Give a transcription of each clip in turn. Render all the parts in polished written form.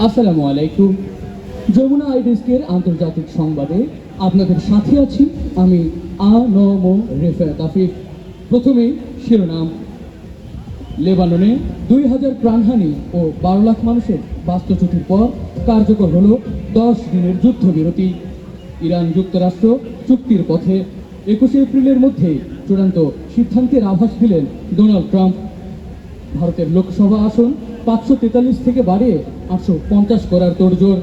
আসসালামু আলাইকুম। যমুনা আইডেস্কের আন্তর্জাতিক সংবাদে আপনাদের সাথে আছি আমি আনম রেফায়েত আফিফ। প্রথমেই শিরোনাম। লেবাননে 2000 প্রাণহানি ও 12 লাখ মানুষের বাস্তুচ্যুতির পর কার্যকর হল 10 দিনের যুদ্ধবিরতি। ইরান যুক্তরাষ্ট্র চুক্তির পথে। 21 এপ্রিলের মধ্যে চূড়ান্ত সিদ্ধান্তের আভাস দিলেন ডোনাল্ড ট্রাম্প। ভারতের লোকসভা আসন 543 থেকে বাড়িয়ে 850 করার তোড়জোড়।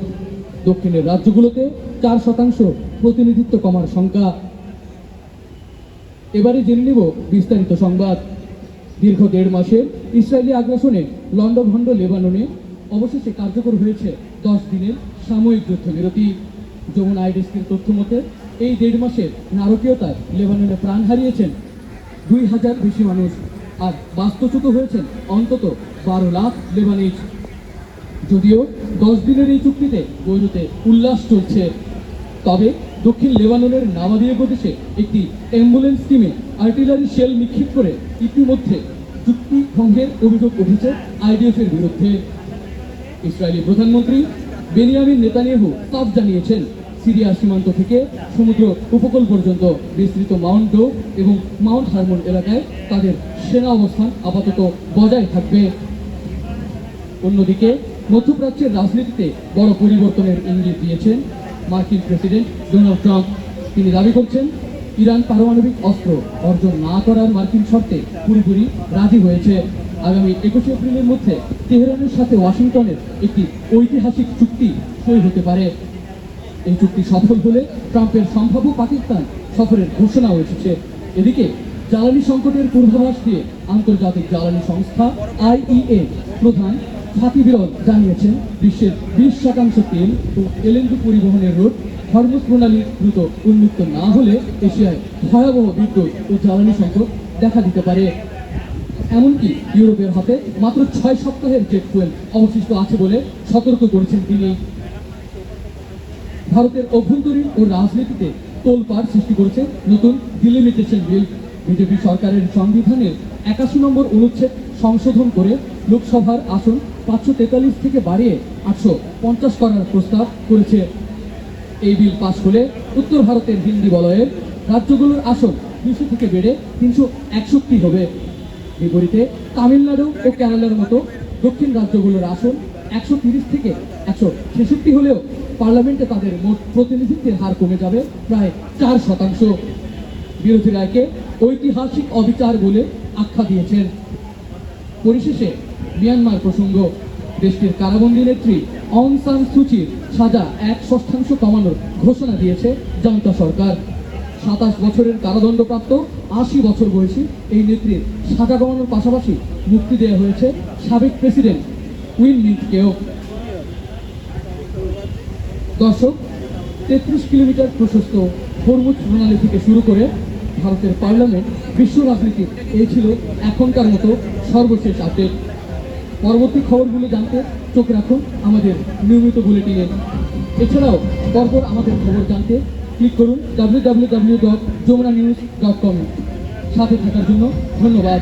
দক্ষিণের রাজ্যগুলোতে 4% প্রতিনিধিত্ব কমার শঙ্কা। এবারে জেনে নেব বিস্তারিত সংবাদ। দীর্ঘ 1.5 মাসের ইসরায়েলি আগ্রাসনে লণ্ডভণ্ড লেবাননে অবশেষে কার্যকর হয়েছে 10 দিনের সাময়িক যুদ্ধবিরতি। যমুনা আইডেস্কের তথ্য মতে এই 1.5 মাসের নারকীয়তায় লেবাননে প্রাণ হারিয়েছেন 2000 বেশি মানুষ, আর বাস্তুচ্যুত হয়েছেন অন্তত 12 লাখ লেবানিজ। যদিও 10 দিনের এই চুক্তিতে বৈরুতে উল্লাস চলছে, তবে দক্ষিণ লেবাননের নাবাদিয়া প্রদেশে একটি অ্যাম্বুলেন্স টিমে আর্টিলারি শেল নিক্ষেপ করে ইতিমধ্যে চুক্তি ভঙ্গের অভিযোগ উঠেছে আইডিএফের বিরুদ্ধে। ইসরায়েলি প্রধানমন্ত্রী বেনিয়ামিন নেতানিয়াহু সাফ জানিয়েছেন, সিরিয়া সীমান্ত থেকে সমুদ্র উপকূল পর্যন্ত বিস্তৃত মাউন্ট ডো এবং মাউন্ট হারমোন এলাকায় তাদের সেনা অবস্থান আপাতত বজায় থাকবে। অন্যদিকে মধ্যপ্রাচ্যের রাজনীতিতে বড় পরিবর্তনের ইঙ্গিত দিয়েছেন মার্কিন প্রেসিডেন্ট ডোনাল্ড ট্রাম্প। তিনি দাবি করছেন, ইরান পারমাণবিক অস্ত্র অর্জন না করার মার্কিন শর্তে পুরোপুরি রাজি হয়েছে। আগামী 21 এপ্রিলের মধ্যে তেহরানের সাথে ওয়াশিংটনের একটি ঐতিহাসিক চুক্তি সই হতে পারে। এই চুক্তি সফল হলে ট্রাম্পের সম্ভাব্য পাকিস্তান সফরের ঘোষণাও এসেছে। এদিকে জ্বালানি সংকটের পূর্বাভাস দিয়ে আন্তর্জাতিক জ্বালানি সংস্থা আইইএ প্রধান ফাতি বিরল জানিয়েছেন, বিশ্বের 20% তেল ও এলএনজি পরিবহনের রুট হরমুজ প্রণালী দ্রুত উন্মুক্ত না হলে এশিয়ায় ভয়াবহ বিদ্যুৎ ও জ্বালানি সংকট দেখা দিতে পারে। এমনকি ইউরোপের হাতে মাত্র 6 সপ্তাহের জেট ফুয়েল অবশিষ্ট আছে বলে সতর্ক করেছেন তিনি। ভারতের অভ্যন্তরীণ ও রাজনীতিতে তোলপাড় সৃষ্টি করেছে নতুন ডিলিমিটেশন বিল। বিজেপি সরকারের সংবিধানের 81 নম্বর অনুচ্ছেদ সংশোধন করে লোকসভার আসন 543 থেকে বাড়িয়ে 850 করার প্রস্তাব করেছে। এই বিল পাশ হলে উত্তর ভারতের হিন্দি বলয়ের রাজ্যগুলোর আসন 200 থেকে বেড়ে 361 হবে। বিপরীতে তামিলনাড়ু ও কেরালার মতো দক্ষিণ রাজ্যগুলোর আসন 130 থেকে 166 হলেও পার্লামেন্টে তাদের মোট প্রতিনিধিত্বের হার কমে যাবে প্রায় 4%। বিরোধীরা একে ঐতিহাসিক অবিচার বলে আখ্যা দিয়েছেন। পরিশেষে মিয়ানমার প্রসঙ্গ। দেশটির কারাবন্দী নেত্রী অং সান সুচির সাজা 1/6 কমানোর ঘোষণা দিয়েছে জনতা সরকার। 27 বছরের কারাদণ্ডপ্রাপ্ত 80 বছর বয়সী এই নেত্রীর সাজা কমানোর পাশাপাশি মুক্তি দেওয়া হয়েছে সাবেক প্রেসিডেন্ট উইন মিন্টকেও। দর্শক, 33 কিলোমিটার প্রশস্ত হরমুজ প্রণালী থেকে শুরু করে ভারতের পার্লামেন্ট, বিশ্ব রাজনীতির এই ছিল এখনকার মতো সর্বশেষ আপডেট। পরবর্তী খবরগুলো জানতে চোখ রাখুন আমাদের নিয়মিত বুলেটিনে। এছাড়াও পরপর আমাদের খবর জানতে ক্লিক করুন www.jomnanews.com। সাথে থাকার জন্য ধন্যবাদ।